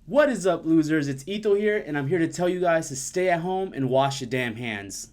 What is up, losers? It's Etho here, and I'm here to tell you guys to stay at home and wash your damn hands.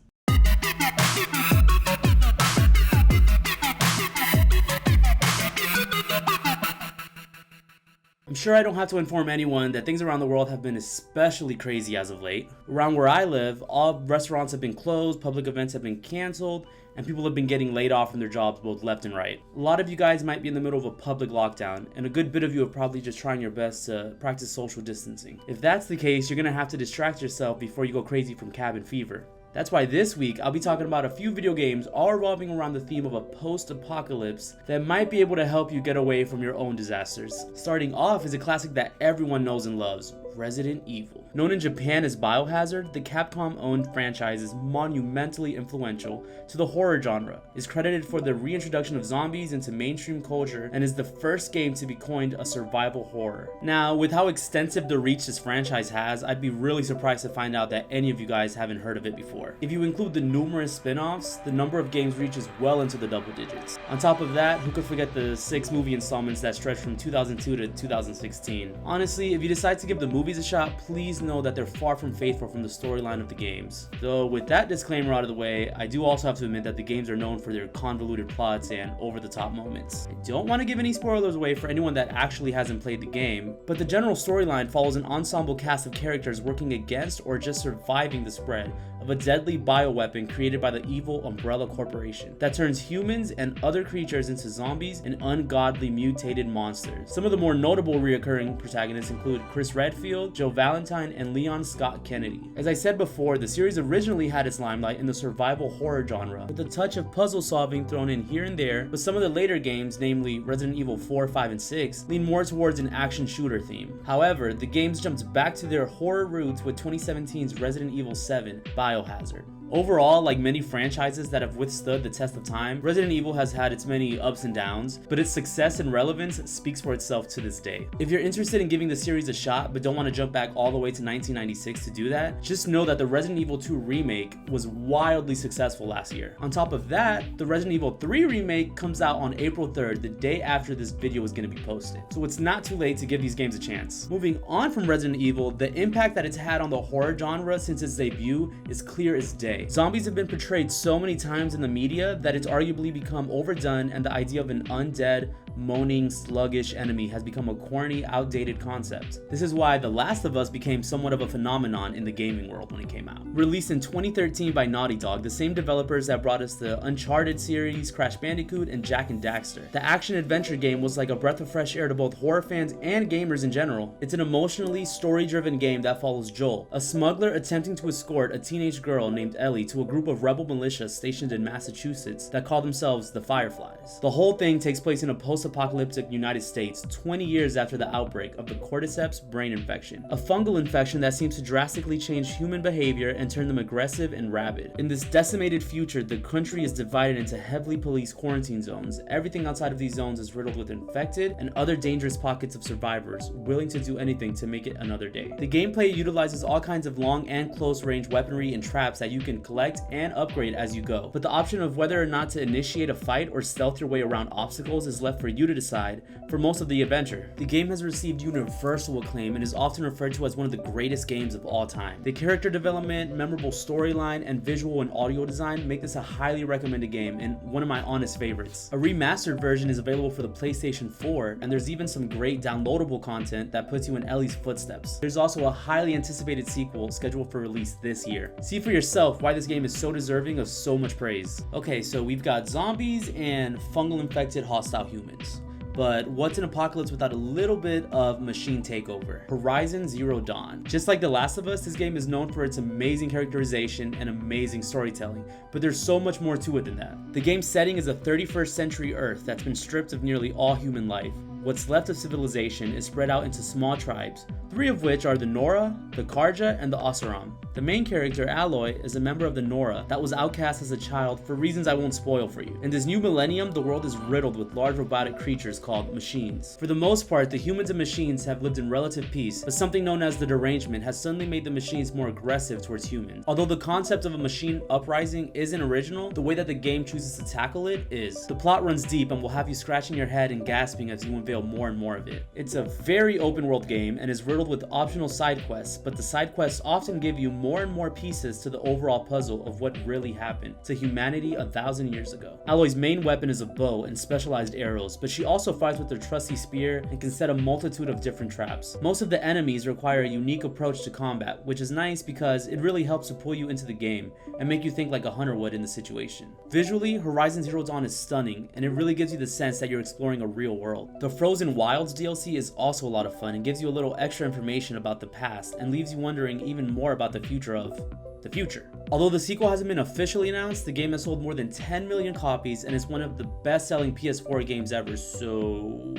I'm sure I don't have to inform anyone that things around the world have been especially crazy as of late. Around where I live, all restaurants have been closed, public events have been canceled, and people have been getting laid off from their jobs both left and right. A lot of you guys might be in the middle of a public lockdown, and a good bit of you are probably just trying your best to practice social distancing. If that's the case, you're gonna have to distract yourself before you go crazy from cabin fever. That's why this week I'll be talking about a few video games all revolving around the theme of a post-apocalypse that might be able to help you get away from your own disasters. Starting off is a classic that everyone knows and loves, Resident Evil. Known in Japan as Biohazard, the Capcom-owned franchise is monumentally influential to the horror genre, is credited for the reintroduction of zombies into mainstream culture, and is the first game to be coined a survival horror. Now, with how extensive the reach this franchise has, I'd be really surprised to find out that any of you guys haven't heard of it before. If you include the numerous spin-offs, the number of games reaches well into the double digits. On top of that, who could forget the 6 movie installments that stretch from 2002 to 2016? Honestly, if you decide to give the movies a shot, please know that they're far from faithful from the storyline of the games. Though with that disclaimer out of the way, I do also have to admit that the games are known for their convoluted plots and over-the-top moments. I don't want to give any spoilers away for anyone that actually hasn't played the game, but the general storyline follows an ensemble cast of characters working against or just surviving the spread of a deadly bioweapon created by the evil Umbrella Corporation that turns humans and other creatures into zombies and ungodly mutated monsters. Some of the more notable reoccurring protagonists include Chris Redfield, Joe Valentine, and Leon Scott Kennedy. As I said before, the series originally had its limelight in the survival horror genre, with a touch of puzzle solving thrown in here and there, but some of the later games, namely Resident Evil 4, 5, and 6, lean more towards an action shooter theme. However, the games jumped back to their horror roots with 2017's Resident Evil 7, Biohazard. Overall, like many franchises that have withstood the test of time, Resident Evil has had its many ups and downs, but its success and relevance speaks for itself to this day. If you're interested in giving the series a shot but don't want to jump back all the way to 1996 to do that, just know that the Resident Evil 2 remake was wildly successful last year. On top of that, the Resident Evil 3 remake comes out on April 3rd, the day after this video is going to be posted. So it's not too late to give these games a chance. Moving on from Resident Evil, the impact that it's had on the horror genre since its debut is clear as day. Zombies have been portrayed so many times in the media that it's arguably become overdone, and the idea of an undead, moaning, sluggish enemy has become a corny, outdated concept. This is why The Last of Us became somewhat of a phenomenon in the gaming world when it came out. Released in 2013 by Naughty Dog, the same developers that brought us the Uncharted series, Crash Bandicoot, and Jak and Daxter. The action-adventure game was like a breath of fresh air to both horror fans and gamers in general. It's an emotionally story-driven game that follows Joel, a smuggler attempting to escort a teenage girl named Ellie to a group of rebel militia stationed in Massachusetts that call themselves the Fireflies. The whole thing takes place in a post-apocalyptic United States 20 years after the outbreak of the cordyceps brain infection, a fungal infection that seems to drastically change human behavior and turn them aggressive and rabid. In this decimated future, the country is divided into heavily policed quarantine zones. Everything outside of these zones is riddled with infected and other dangerous pockets of survivors willing to do anything to make it another day. The gameplay utilizes all kinds of long and close range weaponry and traps that you can collect and upgrade as you go, but the option of whether or not to initiate a fight or stealth your way around obstacles is left for you to decide for most of the adventure. The game has received universal acclaim and is often referred to as one of the greatest games of all time. The character development, memorable storyline, and visual and audio design make this a highly recommended game and one of my honest favorites. A remastered version is available for the PlayStation 4, and there's even some great downloadable content that puts you in Ellie's footsteps. There's also a highly anticipated sequel scheduled for release this year. See for yourself why this game is so deserving of so much praise. Okay, so we've got zombies and fungal infected hostile humans. But what's an apocalypse without a little bit of machine takeover? Horizon Zero Dawn. Just like The Last of Us, this game is known for its amazing characterization and amazing storytelling, but there's so much more to it than that. The game's setting is a 31st century Earth that's been stripped of nearly all human life. What's left of civilization is spread out into small tribes, 3 of which are the Nora, the Karja, and the Oseram. The main character, Aloy, is a member of the Nora that was outcast as a child for reasons I won't spoil for you. In this new millennium, the world is riddled with large robotic creatures called machines. For the most part, the humans and machines have lived in relative peace, but something known as the derangement has suddenly made the machines more aggressive towards humans. Although the concept of a machine uprising isn't original, the way that the game chooses to tackle it is. The plot runs deep and will have you scratching your head and gasping as you unveil unveil more and more of it. It's a very open world game and is riddled with optional side quests, but the side quests often give you more and more pieces to the overall puzzle of what really happened to humanity 1,000 years ago. Aloy's main weapon is a bow and specialized arrows, but she also fights with her trusty spear and can set a multitude of different traps. Most of the enemies require a unique approach to combat, which is nice because it really helps to pull you into the game and make you think like a hunter would in the situation. Visually, Horizon Zero Dawn is stunning, and it really gives you the sense that you're exploring a real world. The Frozen Wilds DLC is also a lot of fun and gives you a little extra information about the past and leaves you wondering even more about the future of the future. Although the sequel hasn't been officially announced, the game has sold more than 10 million copies and is one of the best-selling PS4 games ever, so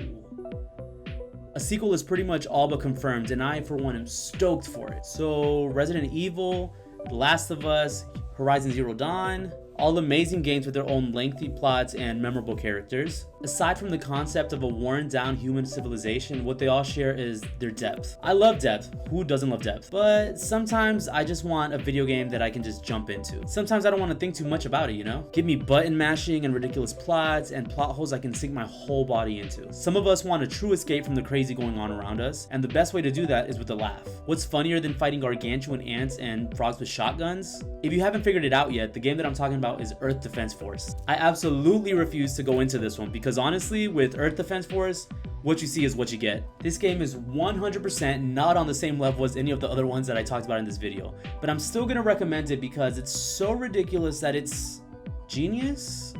a sequel is pretty much all but confirmed, and I, for one, am stoked for it. So Resident Evil, The Last of Us, Horizon Zero Dawn, all amazing games with their own lengthy plots and memorable characters. Aside from the concept of a worn down human civilization, what they all share is their depth. I love depth, who doesn't love depth? But sometimes I just want a video game that I can just jump into. Sometimes I don't want to think too much about it, you know? Give me button mashing and ridiculous plots and plot holes I can sink my whole body into. Some of us want a true escape from the crazy going on around us, and the best way to do that is with a laugh. What's funnier than fighting gargantuan ants and frogs with shotguns? If you haven't figured it out yet, the game that I'm talking about is Earth Defense Force. I absolutely refuse to go into this one because honestly, with Earth Defense Force, what you see is what you get. This game is 100% not on the same level as any of the other ones that I talked about in this video, but I'm still gonna recommend it because it's so ridiculous that it's genius?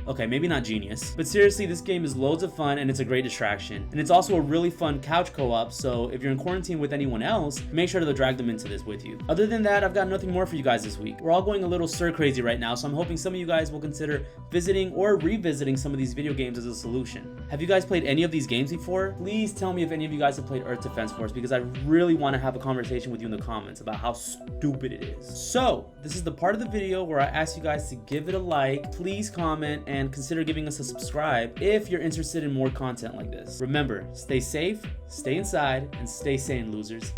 Okay, maybe not genius, but seriously, this game is loads of fun and it's a great distraction. And it's also a really fun couch co-op, so if you're in quarantine with anyone else, make sure to drag them into this with you. Other than that, I've got nothing more for you guys this week. We're all going a little stir crazy right now, so I'm hoping some of you guys will consider visiting or revisiting some of these video games as a solution. Have you guys played any of these games before? Please tell me if any of you guys have played Earth Defense Force because I really want to have a conversation with you in the comments about how stupid it is. So, this is the part of the video where I ask you guys to give it a like, please comment, and consider giving us a subscribe if you're interested in more content like this. Remember, stay safe, stay inside, and stay sane, losers.